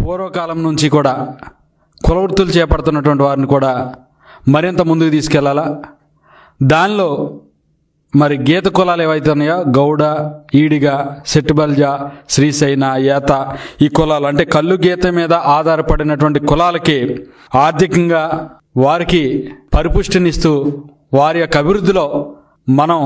పూర్వకాలం నుంచి కూడా కుల వృత్తులు చేపడుతున్నటువంటి వారిని కూడా మరింత ముందుకు తీసుకెళ్లాలా. దానిలో మరి గీత కులాలు ఏవైతే ఉన్నాయో గౌడ, ఈడిగ, సెట్టుబల్జ, శ్రీశైన, ఏత ఈ కులాలు అంటే కళ్ళు గీత మీద ఆధారపడినటువంటి కులాలకి ఆర్థికంగా వారికి పరిపుష్టినిస్తూ వారి యొక్క అభివృద్ధిలో మనం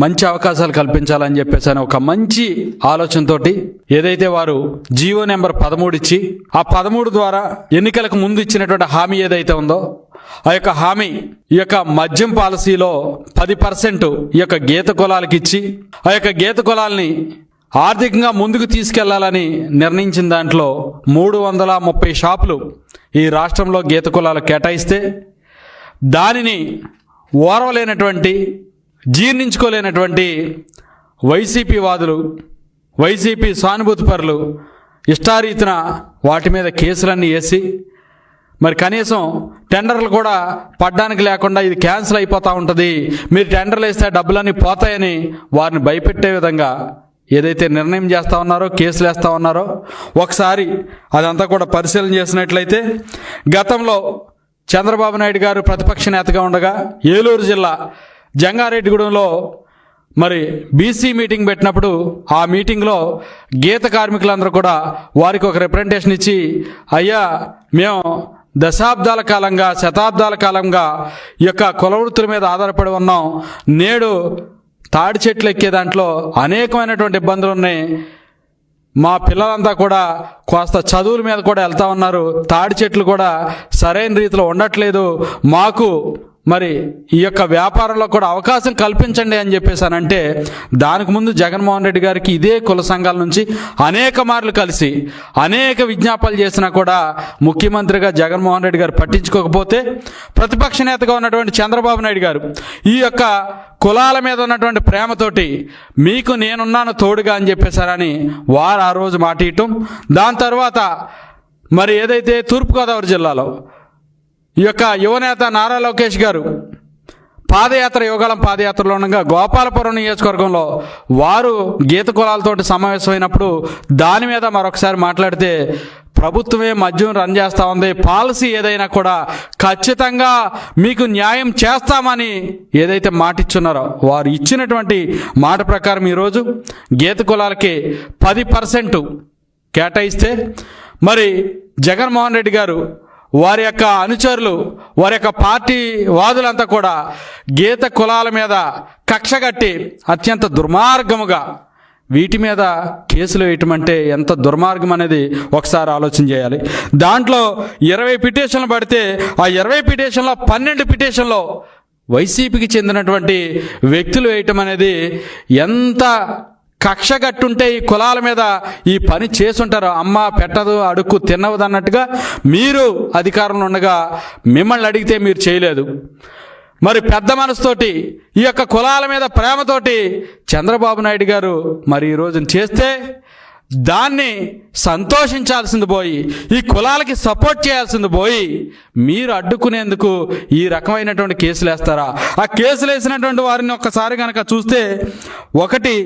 మంచి అవకాశాలు కల్పించాలని చెప్పేసి అని ఒక మంచి ఆలోచనతోటి ఏదైతే వారు జీవో నెంబర్ 13 ఇచ్చి ఆ 13 ద్వారా ఎన్నికలకు ముందు ఇచ్చినటువంటి హామీ ఏదైతే ఉందో ఆ యొక్క హామీ ఈ యొక్క మద్యం పాలసీలో 10% ఈ యొక్క గీత కులాలకి ఇచ్చి ఆ యొక్క గీత కులాలని ఆర్థికంగా ముందుకు తీసుకెళ్లాలని నిర్ణయించిన దాంట్లో 330 షాపులు ఈ రాష్ట్రంలో గీత కులాలు కేటాయిస్తే దానిని ఓర్వలేనటువంటి జీర్ణించుకోలేనటువంటి వైసీపీ వాదులు, వైసీపీ సానుభూతిపరులు ఇష్టారీతిన వాటి మీద కేసులన్నీ వేసి మరి కనీసం టెండర్లు కూడా పడ్డానికి లేకుండా ఇది క్యాన్సిల్ అయిపోతూ ఉంటుంది, మీరు టెండర్లు వేస్తే డబ్బులన్నీ పోతాయని వారిని భయపెట్టే విధంగా ఏదైతే నిర్ణయం చేస్తూ ఉన్నారో, కేసులు వేస్తూ ఉన్నారో ఒకసారి అదంతా కూడా పరిశీలన చేసినట్లయితే గతంలో చంద్రబాబు నాయుడు గారు ప్రతిపక్ష నేతగా ఉండగా ఏలూరు జిల్లా జంగారెడ్డిగూడెంలో మరి బీసీ మీటింగ్ పెట్టినప్పుడు ఆ మీటింగ్లో గీత కార్మికులందరూ కూడా వారికి ఒక రిప్రజెంటేషన్ ఇచ్చి, అయ్యా మేము దశాబ్దాల కాలంగా, శతాబ్దాల కాలంగా ఈ యొక్క కుల వృత్తుల మీద ఆధారపడి ఉన్నాం, నేడు తాడి చెట్లు ఎక్కే దాంట్లో అనేకమైనటువంటి ఇబ్బందులు ఉన్నాయి, మా పిల్లలంతా కూడా కాస్త చదువుల మీద కూడా వెళ్తా ఉన్నారు, తాడి చెట్లు కూడా సరైన రీతిలో ఉండట్లేదు, మాకు మరి ఈ యొక్క వ్యాపారంలో కూడా అవకాశం కల్పించండి అని చెప్పేసానంటే దానికి ముందు జగన్మోహన్ రెడ్డి గారికి ఇదే కుల సంఘాల నుంచి అనేక మార్లు కలిసి అనేక విజ్ఞాపనలు చేసినా కూడా ముఖ్యమంత్రిగా జగన్మోహన్ రెడ్డి గారు పట్టించుకోకపోతే ప్రతిపక్ష నేతగా ఉన్నటువంటి చంద్రబాబు నాయుడు గారు ఈ యొక్క కులాల మీద ఉన్నటువంటి ప్రేమతోటి మీకు నేనున్నాను తోడుగా అని చెప్పేశారని వారు ఆ రోజు మాట ఇవ్వటం, దాని తర్వాత మరి ఏదైతే తూర్పుగోదావరి జిల్లాలో ఈ యొక్క యువనేత నారా లోకేష్ గారు పాదయాత్ర, యువగళం పాదయాత్రలో ఉండగా గోపాలపురం నియోజకవర్గంలో వారు గీత కులాలతోటి సమావేశమైనప్పుడు దాని మీద మరొకసారి మాట్లాడితే ప్రభుత్వమే మద్యం రన్ చేస్తూ ఉంది, పాలసీ ఏదైనా కూడా ఖచ్చితంగా మీకు న్యాయం చేస్తామని ఏదైతే మాట ఇచ్చున్నారో వారు ఇచ్చినటువంటి మాట ప్రకారం ఈరోజు గీత కులాలకి 10% కేటాయిస్తే మరి జగన్మోహన్ రెడ్డి గారు వారి యొక్క అనుచరులు, వారి యొక్క పార్టీ వాదులంతా కూడా గీత కులాల మీద కక్షగట్టి అత్యంత దుర్మార్గముగా వీటి మీద కేసులు వేయటం అంటే ఎంత దుర్మార్గం అనేది ఒకసారి ఆలోచన చేయాలి. దాంట్లో 20 పిటిషన్లు పడితే ఆ 20 పిటిషన్లో 12 పిటిషన్లో వైసీపీకి చెందినటువంటి వ్యక్తులు వేయటం అనేది ఎంత కక్ష కట్టుంటే ఈ కులాల మీద ఈ పని చేసుంటారు. అమ్మ పెట్టదు, అడుక్కు తిన్నవదు అన్నట్టుగా మీరు అధికారంలో ఉండగా మిమ్మల్ని అడిగితే మీరు చేయలేదు. మరి పెద్ద మనసుతోటి ఈ యొక్క కులాల మీద ప్రేమతోటి చంద్రబాబు నాయుడు గారు మరి ఈ రోజున చేస్తే దాన్ని సంతోషించాల్సింది పోయి, ఈ కులాలకి సపోర్ట్ చేయాల్సింది పోయి మీరు అడ్డుకునేందుకు ఈ రకమైనటువంటి కేసులు వేస్తారా? ఆ కేసులు వేసినటువంటి వారిని ఒక్కసారి కనుక చూస్తే ఒకటి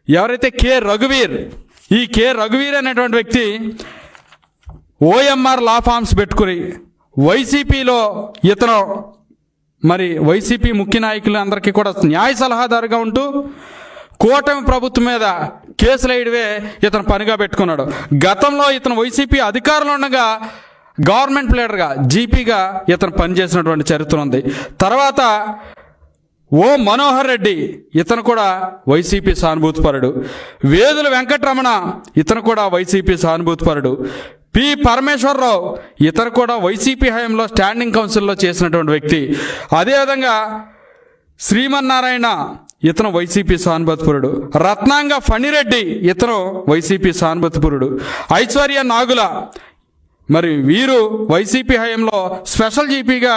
ఎవరైతే ఈ కే రఘువీర్ అనేటువంటి వ్యక్తి ఓఎంఆర్ లా ఫార్మ్స్ పెట్టుకుని వైసీపీలో ఇతను మరి వైసీపీ ముఖ్య నాయకులందరికీ కూడా న్యాయ సలహాదారుగా ఉంటూ కూటమి ప్రభుత్వం మీద కేసులు వేయడమే ఇతను పనిగా పెట్టుకున్నాడు. గతంలో ఇతను వైసీపీ అధికారంలో ఉండగా గవర్నమెంట్ లీడర్గా, జీపీగా ఇతను పనిచేసినటువంటి చరిత్ర ఉంది. తర్వాత ఓ మనోహర్ రెడ్డి ఇతను కూడా వైసీపీ సానుభూతిపరుడు. వేదుల వెంకటరమణ ఇతను కూడా వైసీపీ సానుభూతిపరుడు. పి పరమేశ్వరరావు ఇతను కూడా వైసీపీ హయాంలో స్టాండింగ్ కౌన్సిల్లో చేసినటువంటి వ్యక్తి. అదేవిధంగా శ్రీమన్నారాయణ ఇతను వైసీపీ సానుభూతిపరుడు. రత్నాంగ ఫణిరెడ్డి ఇతను వైసీపీ సానుభూతిపరుడు. ఐశ్వర్య నాగుల మరి వీరు వైసీపీ హయాంలో స్పెషల్ జీపీగా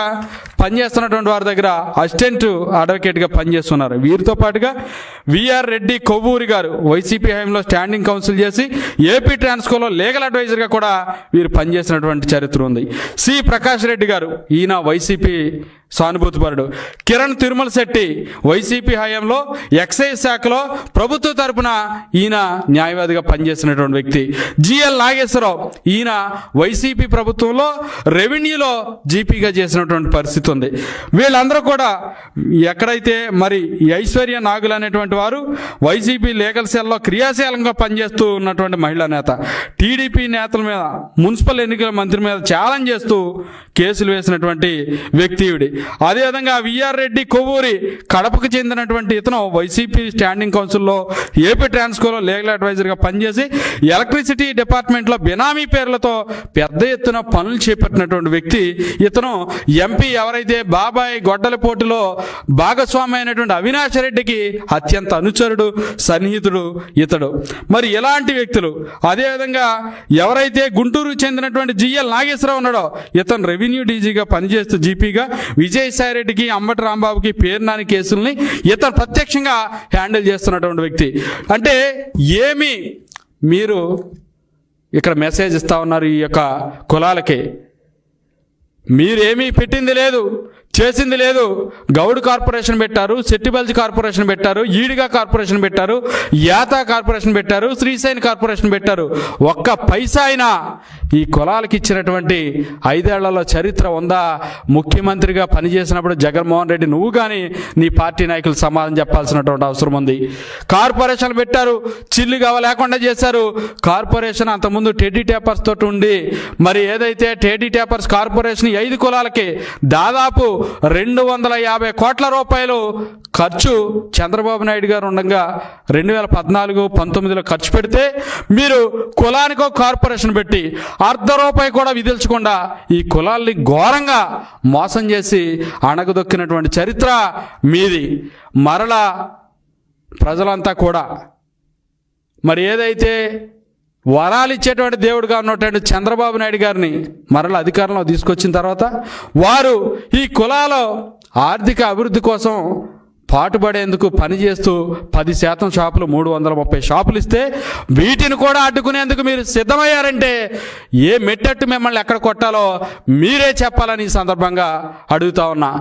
పనిచేస్తున్నటువంటి వారి దగ్గర అసిస్టెంట్ అడ్వకేట్గా పనిచేస్తున్నారు. వీరితో పాటుగా విఆర్ రెడ్డి కొవ్వూరి గారు వైసీపీ హయాంలో స్టాండింగ్ కౌన్సిల్ చేసి ఏపీ ట్రాన్స్కోలో లీగల్ అడ్వైజర్గా కూడా వీరు పనిచేసినటువంటి చరిత్ర ఉంది. సి ప్రకాష్ రెడ్డి గారు ఈయన వైసీపీ సానుభూతిపరుడు. కిరణ్ తిరుమల శెట్టి వైసీపీ హయాంలో ఎక్సైజ్ శాఖలో ప్రభుత్వ తరపున ఈయన న్యాయవాదిగా పనిచేసినటువంటి వ్యక్తి. జిఎల్ నాగేశ్వరరావు ఈయన వైసీపీ ప్రభుత్వంలో రెవెన్యూలో జీపీగా చేసినటువంటి పరిస్థితి ఉంది. వీళ్ళందరూ కూడా ఎక్కడైతే మరి ఐశ్వర్య నాగులు అనేటువంటి వారు వైసీపీ లీగల్ సెల్లో క్రియాశీలంగా పనిచేస్తూ ఉన్నటువంటి మహిళా నేత, టీడీపీ నేతల మీద, మున్సిపల్ ఎన్నికల మంత్రి మీద ఛాలెంజ్ చేస్తూ కేసులు వేసినటువంటి వ్యక్తి. అదేవిధంగా విఆర్ రెడ్డి కొవ్వూరి కడపకు చెందినటువంటి ఇతను వైసీపీ స్టాండింగ్ కౌన్సిల్లో ఏపీ ట్రాన్స్కోలో లీగల్ అడ్వైజర్గా పనిచేసి ఎలక్ట్రిసిటీ డిపార్ట్మెంట్లో బినామీ పేర్లతో పెద్ద ఎత్తున పనులు చేపట్టినటువంటి వ్యక్తి. ఇతను ఎంపీ ఎవరైతే బాబాయ్ గొడ్డలపోటులో భాగస్వామి అయినటువంటి అవినాష్ రెడ్డికి అత్యంత అనుచరుడు, సన్నిహితుడు ఇతడు. మరి ఇలాంటి వ్యక్తులు. అదేవిధంగా ఎవరైతే గుంటూరుకు చెందినటువంటి జిఎల్ నాగేశ్వరరావు ఉన్నాడో ఇతను రెవెన్యూ డీజీగా పనిచేస్తూ జీపీగా విజయసాయిరెడ్డికి, అంబటి రాంబాబుకి, పేర్నాని కేసుల్ని ఇతను ప్రత్యక్షంగా హ్యాండిల్ చేస్తున్నటువంటి వ్యక్తి. అంటే ఏమి మీరు ఇక్కడ మెసేజ్ ఇస్తా ఉన్నారు ఈ యొక్క కులాలకి? మీరేమీ పెట్టింది లేదు, చేసింది లేదు. గౌడ్ కార్పొరేషన్ పెట్టారు, సెట్టిబల్జ్ కార్పొరేషన్ పెట్టారు, ఈడిగా కార్పొరేషన్ పెట్టారు, యాతా కార్పొరేషన్ పెట్టారు, శ్రీశైన్ కార్పొరేషన్ పెట్టారు. ఒక్క పైసా అయినా ఈ కులాలకు ఇచ్చినటువంటి 5 ఏళ్లలో చరిత్ర ఉందా? ముఖ్యమంత్రిగా పనిచేసినప్పుడు జగన్మోహన్ రెడ్డి నువ్వు కానీ నీ పార్టీ నాయకులు సమాధానం చెప్పాల్సినటువంటి అవసరం ఉంది. కార్పొరేషన్లు పెట్టారు, చిల్లుగా లేకుండా చేశారు. కార్పొరేషన్ అంతకుముందు టెడ్డీ ట్యాపర్స్ తోటి ఉండి మరి ఏదైతే టెడ్డీ ట్యాపర్స్ కార్పొరేషన్ 5 కులాలకి దాదాపు 250 కోట్ల రూపాయలు ఖర్చు చంద్రబాబు నాయుడు గారు ఉండగా 2014-19లో ఖర్చు పెడితే మీరు కులానికో కార్పొరేషన్ పెట్టి ₹1 కూడా విధించకుండా ఈ కులాల్ని ఘోరంగా మోసం చేసి అణగదొక్కినటువంటి చరిత్ర మీది. మరలా ప్రజలంతా కూడా మరి ఏదైతే వరాలు ఇచ్చేటువంటి దేవుడుగా ఉన్నటువంటి చంద్రబాబు నాయుడు గారిని మరలా అధికారంలో తీసుకొచ్చిన తర్వాత వారు ఈ కులాల ఆర్థిక అభివృద్ధి కోసం పాటుపడేందుకు పనిచేస్తూ 10% షాపులు 330 షాపులు ఇస్తే వీటిని కూడా అడ్డుకునేందుకు మీరు సిద్ధమయ్యారంటే ఏ మెట్టట్టు మిమ్మల్ని ఎక్కడ కొట్టాలో మీరే చెప్పాలని ఈ సందర్భంగా అడుగుతా ఉన్నా.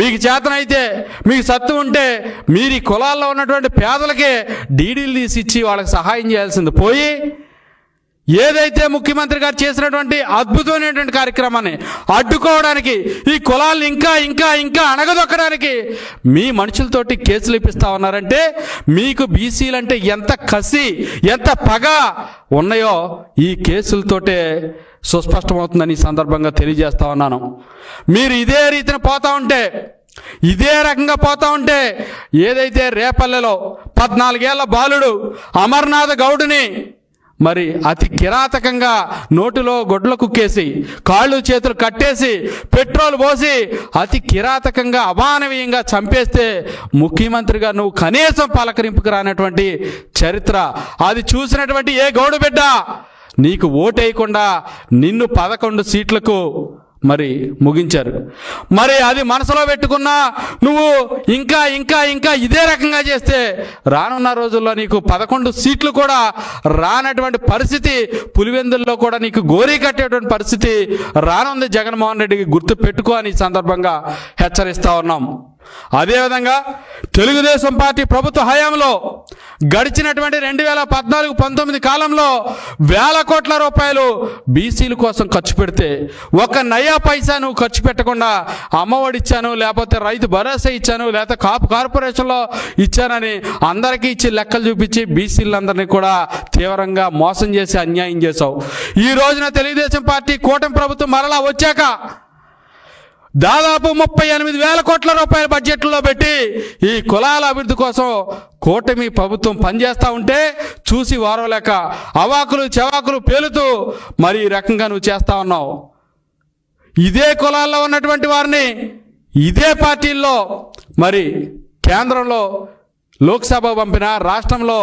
మీకు చేతనైతే, మీకు సత్తు ఉంటే మీరు ఈ కులాల్లో ఉన్నటువంటి పేదలకే డీడీలు తీసి ఇచ్చి వాళ్ళకి సహాయం చేయాల్సింది పోయి ఏదైతే ముఖ్యమంత్రి గారు చేసినటువంటి అద్భుతమైనటువంటి కార్యక్రమాన్ని అడ్డుకోవడానికి, ఈ కులాలను ఇంకా ఇంకా ఇంకా అణగదొక్కడానికి మీ మనుషులతోటి కేసులు ఇప్పిస్తా ఉన్నారంటే మీకు బీసీలంటే ఎంత కసి, ఎంత పగ ఉన్నాయో ఈ కేసులతోటే సుస్పష్టమవుతుందని ఈ సందర్భంగా తెలియజేస్తా ఉన్నాను. మీరు ఇదే రీతిన పోతా ఉంటే, ఇదే రకంగా పోతా ఉంటే ఏదైతే రేపల్లెలో 14 ఏళ్ల బాలుడు అమర్నాథ్ గౌడ్ని మరి అతి కిరాతకంగా నోటిలో గొడ్ల కుక్కేసి కాళ్ళు చేతులు కట్టేసి పెట్రోల్ పోసి అతి కిరాతకంగా అమానవీయంగా చంపేస్తే ముఖ్యమంత్రిగా నువ్వు కనీసం పలకరింపుకు రానటువంటి చరిత్ర అది చూసినటువంటి ఏ గౌడు బిడ్డ నీకు ఓటేయకుండా నిన్ను 11 సీట్లకు మరి ముగించారు. మరి అది మనసులో పెట్టుకున్నా నువ్వు ఇంకా ఇంకా ఇంకా ఇదే రకంగా చేస్తే రానున్న రోజుల్లో నీకు 11 సీట్లు కూడా రానటువంటి పరిస్థితి, పులివెందుల్లో కూడా నీకు గోరీ కట్టేటువంటి పరిస్థితి రానుంది. జగన్మోహన్ రెడ్డికి గుర్తు పెట్టుకో అని సందర్భంగా హెచ్చరిస్తా ఉన్నాం. అదేవిధంగా తెలుగుదేశం పార్టీ ప్రభుత్వ హయాంలో గడిచినటువంటి 2014-19 కాలంలో వేల కోట్ల రూపాయలు బీసీల కోసం ఖర్చు పెడితే ఒక నయా పైసా నువ్వు ఖర్చు పెట్టకుండా అమ్మఒడి ఇచ్చాను, లేకపోతే రైతు భరోసా ఇచ్చాను, లేకపోతే కాపు కార్పొరేషన్లో ఇచ్చానని అందరికీ ఇచ్చి లెక్కలు చూపించి బీసీలందరినీ కూడా తీవ్రంగా మోసం చేసి అన్యాయం చేశావు. ఈ రోజున తెలుగుదేశం పార్టీ కూటమి ప్రభుత్వం మరలా వచ్చాక దాదాపు 38,000 కోట్ల రూపాయల బడ్జెట్లో పెట్టి ఈ కులాల అభివృద్ధి కోసం కూటమి ప్రభుత్వం పనిచేస్తూ ఉంటే చూసి వారవలేక అవాకులు చెవాకులు పేలుతూ మరి ఈ రకంగా నువ్వు చేస్తూ ఉన్నావు. ఇదే కులాల్లో ఉన్నటువంటి వారిని ఇదే పార్టీల్లో మరి కేంద్రంలో లోక్సభ పంపిన, రాష్ట్రంలో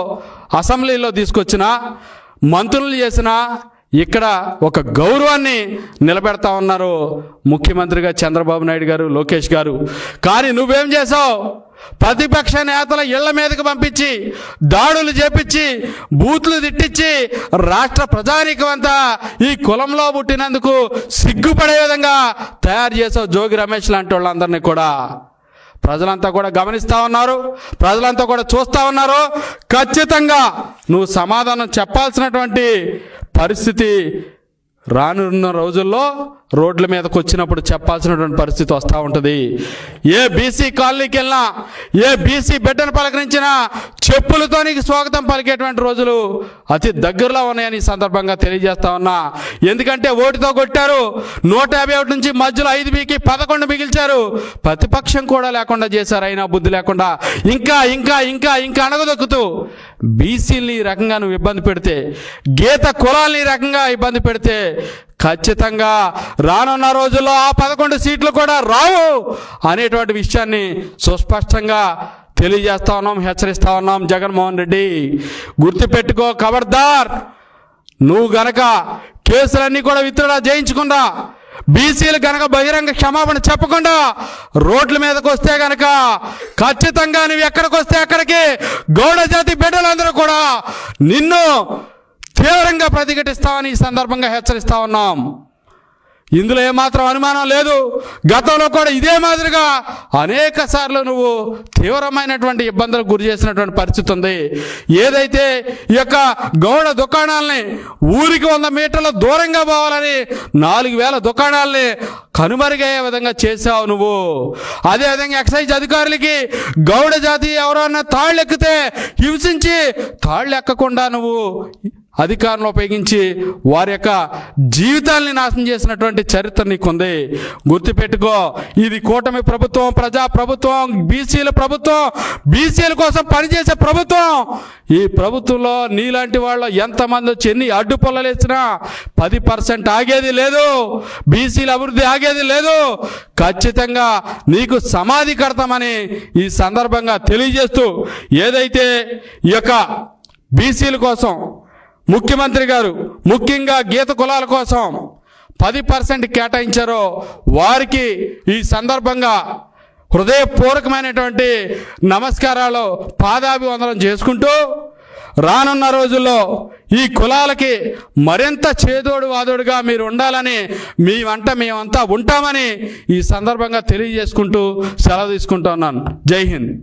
అసెంబ్లీలో తీసుకొచ్చిన, మంత్రులు చేసిన ఇక్కడ ఒక గౌరవాన్ని నిలబెడతా ఉన్నారు ముఖ్యమంత్రిగా చంద్రబాబు నాయుడు గారు, లోకేష్ గారు. కానీ నువ్వేం చేసావు? ప్రతిపక్ష నేతల ఇళ్ల మీదకి పంపించి దాడులు చేపించి బూతులు తిట్టించి రాష్ట్ర ప్రజానీకం అంతా ఈ కులంలో పుట్టినందుకు సిగ్గుపడే విధంగా తయారు చేసావు జోగి రమేష్ లాంటి వాళ్ళందరినీ కూడా. ప్రజలంతా కూడా గమనిస్తూ ఉన్నారు, ప్రజలంతా కూడా చూస్తూ ఉన్నారు. ఖచ్చితంగా నువ్వు సమాధానం చెప్పాల్సినటువంటి పరిస్థితి రానున్న రోజుల్లో రోడ్ల మీదకి వచ్చినప్పుడు చెప్పాల్సినటువంటి పరిస్థితి వస్తూ ఉంటుంది. ఏ బీసీ కాలనీకి వెళ్ళినా, ఏ బీసీ బిడ్డను పలకరించినా చెప్పులతో నీకు స్వాగతం పలికేటువంటి రోజులు అతి దగ్గరలో ఉన్నాయని ఈ సందర్భంగా తెలియజేస్తా ఉన్నా. ఎందుకంటే ఓటుతో కొట్టారు, 151 నుంచి మధ్యలో 5 బీకి 11 మిగిల్చారు. ప్రతిపక్షం కూడా లేకుండా చేశారు. అయినా బుద్ధి లేకుండా ఇంకా ఇంకా ఇంకా ఇంకా అణగదొక్కుతూ బీసీలని ఈ రకంగా నువ్వు ఇబ్బంది పెడితే, గీత కులాలని ఈ రకంగా ఇబ్బంది పెడితే ఖచ్చితంగా రానున్న రోజుల్లో ఆ 11 సీట్లు కూడా రావు అనేటువంటి విషయాన్ని సుస్పష్టంగా తెలియజేస్తా ఉన్నాం, హెచ్చరిస్తా ఉన్నాం. జగన్మోహన్ రెడ్డి గుర్తుపెట్టుకో, ఖబర్దార్. నువ్వు గనక కేసులన్నీ కూడా విత్డ్రా చేయించకుండా, బీసీలు గనక బహిరంగ క్షమాపణ చెప్పకుండా రోడ్ల మీదకి వస్తే గనక ఖచ్చితంగా నువ్వు ఎక్కడికి వస్తే అక్కడికి గౌడ జాతి బిడ్డలందరూ కూడా నిన్ను తీవ్రంగా ప్రతిఘటిస్తామని ఈ సందర్భంగా హెచ్చరిస్తా ఉన్నాం. ఇందులో ఏమాత్రం అనుమానం లేదు. గతంలో కూడా ఇదే మాదిరిగా అనేక సార్లు నువ్వు తీవ్రమైనటువంటి ఇబ్బందులకు గురి చేసినటువంటి పరిస్థితి ఉంది. ఏదైతే ఈ యొక్క గౌడ దుకాణాలని ఊరికి 100 మీటర్ల దూరంగా పోవాలని 4000 దుకాణాలని కనుమరుగయ్యే విధంగా చేసావు నువ్వు. అదేవిధంగా ఎక్సైజ్ అధికారులకి గౌడ జాతి ఎవరన్నా తాళ్ళు ఎక్కితే హింసించి తాళ్ళు ఎక్కకుండా నువ్వు అధికారంలో ఉపయోగించి వారి యొక్క జీవితాల్ని నాశనం చేసినటువంటి చరిత్ర నీకుంది. గుర్తుపెట్టుకో, ఇది కూటమి ప్రభుత్వం, ప్రజా ప్రభుత్వం, బీసీల ప్రభుత్వం, బీసీల కోసం పనిచేసే ప్రభుత్వం. ఈ ప్రభుత్వంలో నీలాంటి వాళ్ళు ఎంతమంది వచ్చి ఎన్ని అడ్డు పొల్లలేసినా 10% ఆగేది లేదు, బీసీల అభివృద్ధి ఆగేది లేదు. ఖచ్చితంగా నీకు సమాధి కడతామని ఈ సందర్భంగా తెలియజేస్తూ, ఏదైతే ఈ యొక్క బీసీల కోసం ముఖ్యమంత్రి గారు ముఖ్యంగా గీత కులాల కోసం 10% కేటాయించారో వారికి ఈ సందర్భంగా హృదయపూర్వకమైనటువంటి నమస్కారాలు, పాదాభివందనం చేసుకుంటూ రానున్న రోజుల్లో ఈ కులాలకి మరింత చేదోడు వాదోడుగా మీరు ఉండాలని మీ వంట మేమంతా ఉంటామని ఈ సందర్భంగా తెలియజేసుకుంటూ సెలవు తీసుకుంటూ ఉన్నాను. జై హింద్.